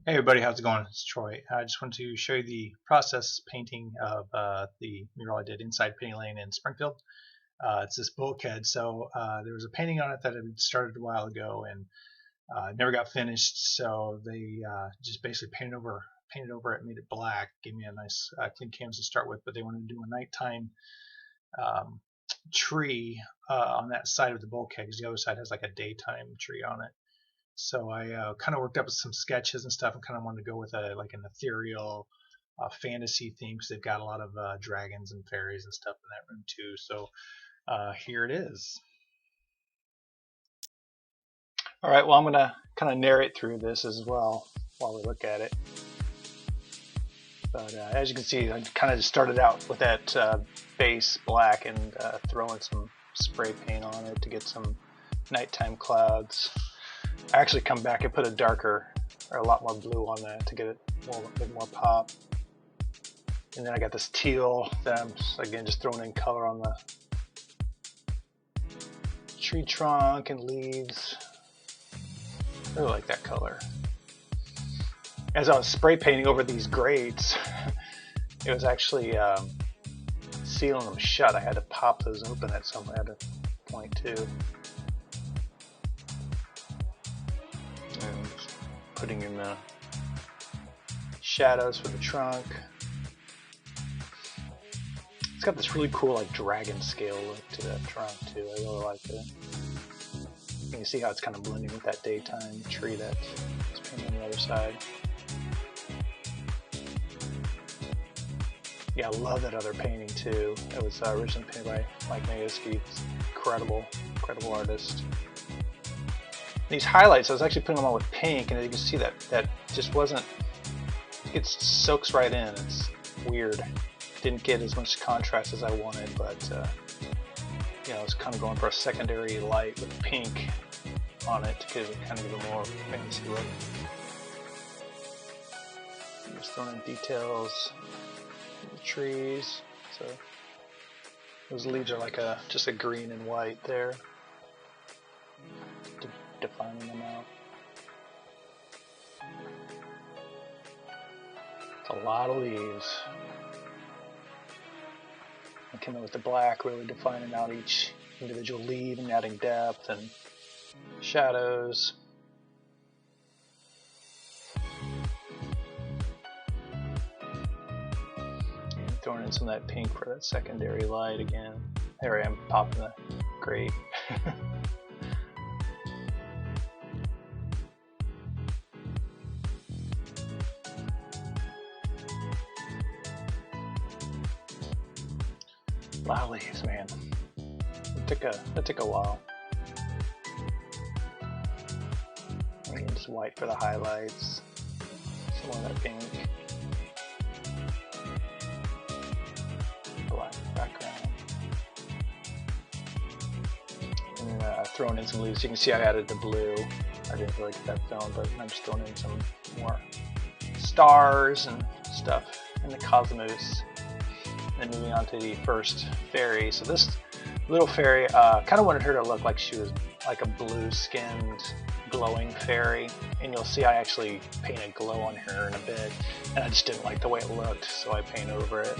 Hey everybody, how's it going? It's Troy. I just wanted to show you the process painting of the mural I did inside Penny Lane in Springfield. It's this bulkhead. So there was a painting on it that had started a while ago and never got finished. So they just basically painted over it, made it black, gave me a nice clean canvas to start with. But they wanted to do a nighttime um, tree on that side of the bulkhead because the other side has like a daytime tree on it. So I kind of worked up some sketches and stuff, and kind of wanted to go with a like an ethereal fantasy theme because they've got a lot of dragons and fairies and stuff in that room too. So here it is. All right, well I'm gonna kind of narrate through this as well while we look at it. But as you can see, I kind of just started out with that base black and throwing some spray paint on it to get some nighttime clouds. I actually come back and put a darker or a lot more blue on that to get it a bit more pop. And then I got this teal that I'm again just throwing in color on the tree trunk and leaves. I really like that color. As I was spray painting over these grates, it was actually sealing them shut. I had to pop those open at some point too. And putting in the shadows for the trunk. It's got this really cool like dragon scale look to that trunk too. I really like it. You can see how it's kind of blending with that daytime tree that's painted on the other side. Yeah, I love that other painting too. It was originally painted by Mike Mayeski. Incredible artist. These highlights, I was actually putting them on with pink, and you can see that just wasn't. It soaks right in. It's weird. Didn't get as much contrast as I wanted, but I was kind of going for a secondary light with pink on it to kind of give a more fancy look. I'm just throwing in details of the trees. So those leaves are like just a green and white there, defining them out. It's a lot of leaves. I came in with the black, really defining out each individual leaf and adding depth and shadows. And throwing in some of that pink for that secondary light again. There I am, popping the grate. A lot of leaves, man. It took a while. Again, just white for the highlights. Some more of that pink. Black background. And throwing in some leaves. You can see I added the blue. I didn't really get that film, but I'm just throwing in some more stars and stuff in the cosmos. And moving on to the first fairy. So this little fairy, kind of wanted her to look like she was like a blue-skinned, glowing fairy. And you'll see I actually painted glow on her in a bit, and I just didn't like the way it looked, so I paint over it.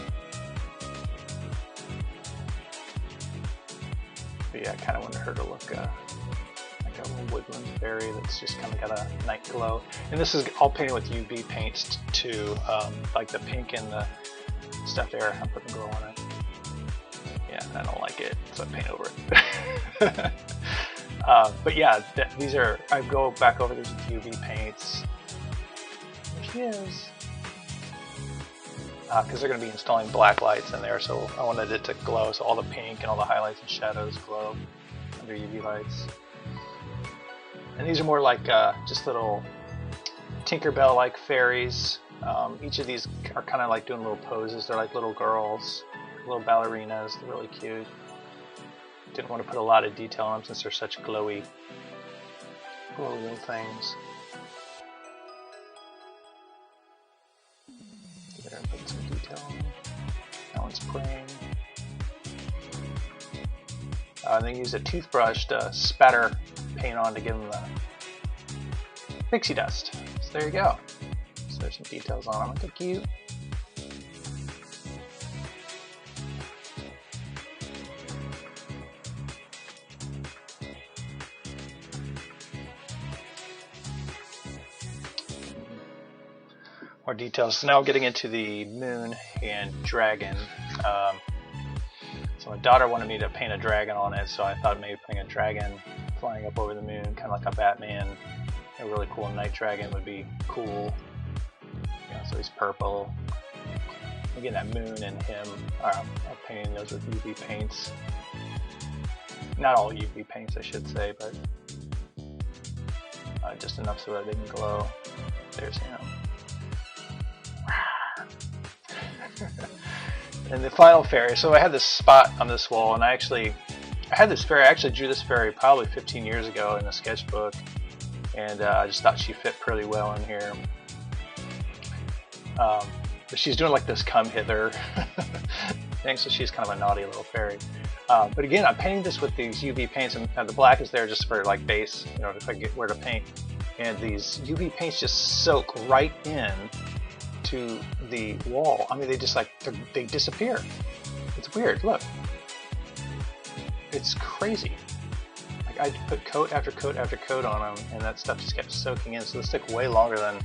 But yeah, I kind of wanted her to look like a little woodland fairy that's just kind of got a night glow. And this is all painted with UV paints too, like the pink and the stuff there. I'm putting glow on it. Yeah, I don't like it, so I paint over it. But yeah, these are. I go back over these UV paints. There she is. Because they're going to be installing black lights in there, so I wanted it to glow. So all the pink and all the highlights and shadows glow under UV lights. And these are more like just little Tinkerbell-like fairies. Each of these are kind of like doing little poses. They're like little girls, little ballerinas. They're really cute. Didn't want to put a lot of detail on them since they're such glowy little things. There, put some detail on them. That one's praying. Then use a toothbrush to spatter paint on to give them the pixie dust. So there you go. So there's some details on them. Aren't they cute? More details. So now getting into the moon and dragon. So my daughter wanted me to paint a dragon on it, so I thought maybe putting a dragon flying up over the moon, kind of like a Batman, a really cool night dragon would be cool. You know, so he's purple. Again, that moon and him, I'm painting those with UV paints. Not all UV paints, I should say, but just enough so that they can glow. There's him. And the final fairy. So I had this spot on this wall, and I had this fairy. I actually drew this fairy probably 15 years ago in a sketchbook, and I just thought she fit pretty well in here. But she's doing like this come hither thing, so she's kind of a naughty little fairy. But again, I'm painting this with these UV paints, and the black is there just for like base, you know, if I get where to paint. And these UV paints just soak right in to the wall. I mean, they just like, they disappear. It's weird, look. It's crazy. Like, I put coat after coat after coat on them, and that stuff just kept soaking in, so this took way longer than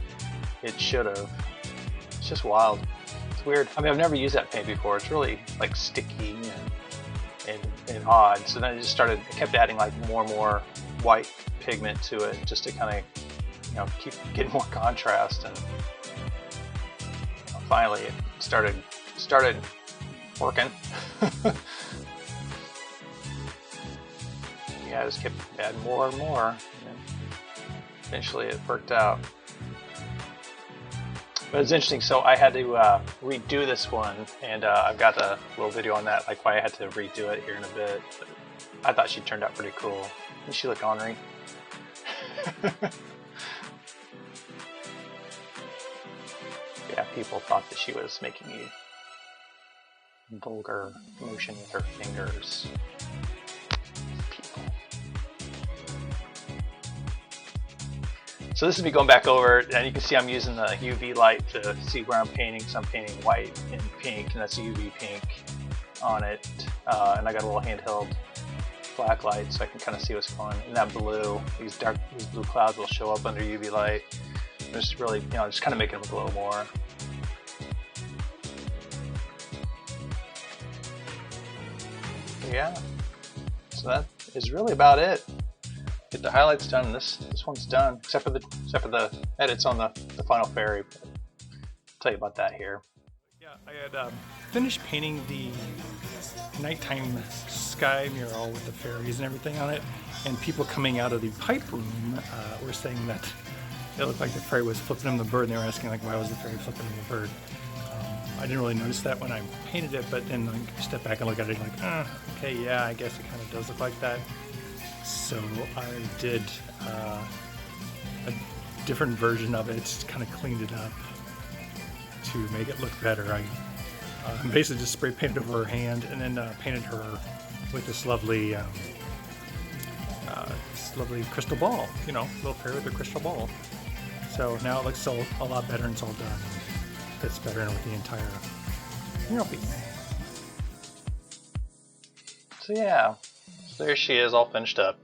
it should have. It's just wild. It's weird. I mean, I've never used that paint before. It's really like sticky and odd. So then I kept adding like more and more white pigment to it, just to kind of, you know, keep getting more contrast. And finally it started working. Yeah, I just kept adding more and more, and eventually it worked out. But it's interesting, so I had to redo this one, and I've got a little video on that, like why I had to redo it here in a bit. But I thought she turned out pretty cool. Didn't she look ornery? Yeah, people thought that she was making a vulgar motion with her fingers. People. So this is me going back over, and you can see I'm using the UV light to see where I'm painting. So I'm painting white and pink, and that's UV pink on it. And I got a little handheld black light, so I can kind of see what's going on. And that blue, these blue clouds will show up under UV light. Just really, you know, just kind of making them glow more. Yeah, so that is really about it. Get the highlights done, and this one's done, except for the edits on the final fairy. But I'll tell you about that here. Yeah, I had finished painting the nighttime sky mural with the fairies and everything on it, and people coming out of the pipe room were saying that it looked like the fairy was flipping him the bird, and they were asking like, why was the fairy flipping him the bird? I didn't really notice that when I painted it, but then like, I step back and look at it like, okay, yeah, I guess it kind of does look like that. So I did a different version of it, kind of cleaned it up to make it look better. I basically just spray painted over her hand, and then painted her with this lovely crystal ball, you know, little fairy with a crystal ball. So now it looks a lot better, and it's all done. Fits better in with the entire mural piece. So yeah, so there she is, all finished up.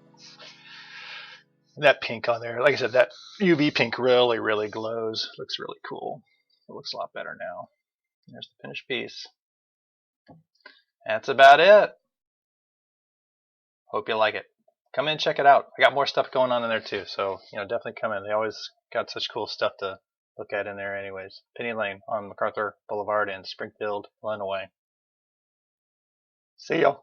That pink on there, like I said, that UV pink really, really glows. Looks really cool. It looks a lot better now. There's the finished piece. That's about it. Hope you like it. Come in and check it out. I got more stuff going on in there too, so you know, definitely come in. They always got such cool stuff to look at in there anyways. Penny Lane on MacArthur Boulevard in Springfield, Illinois. See ya.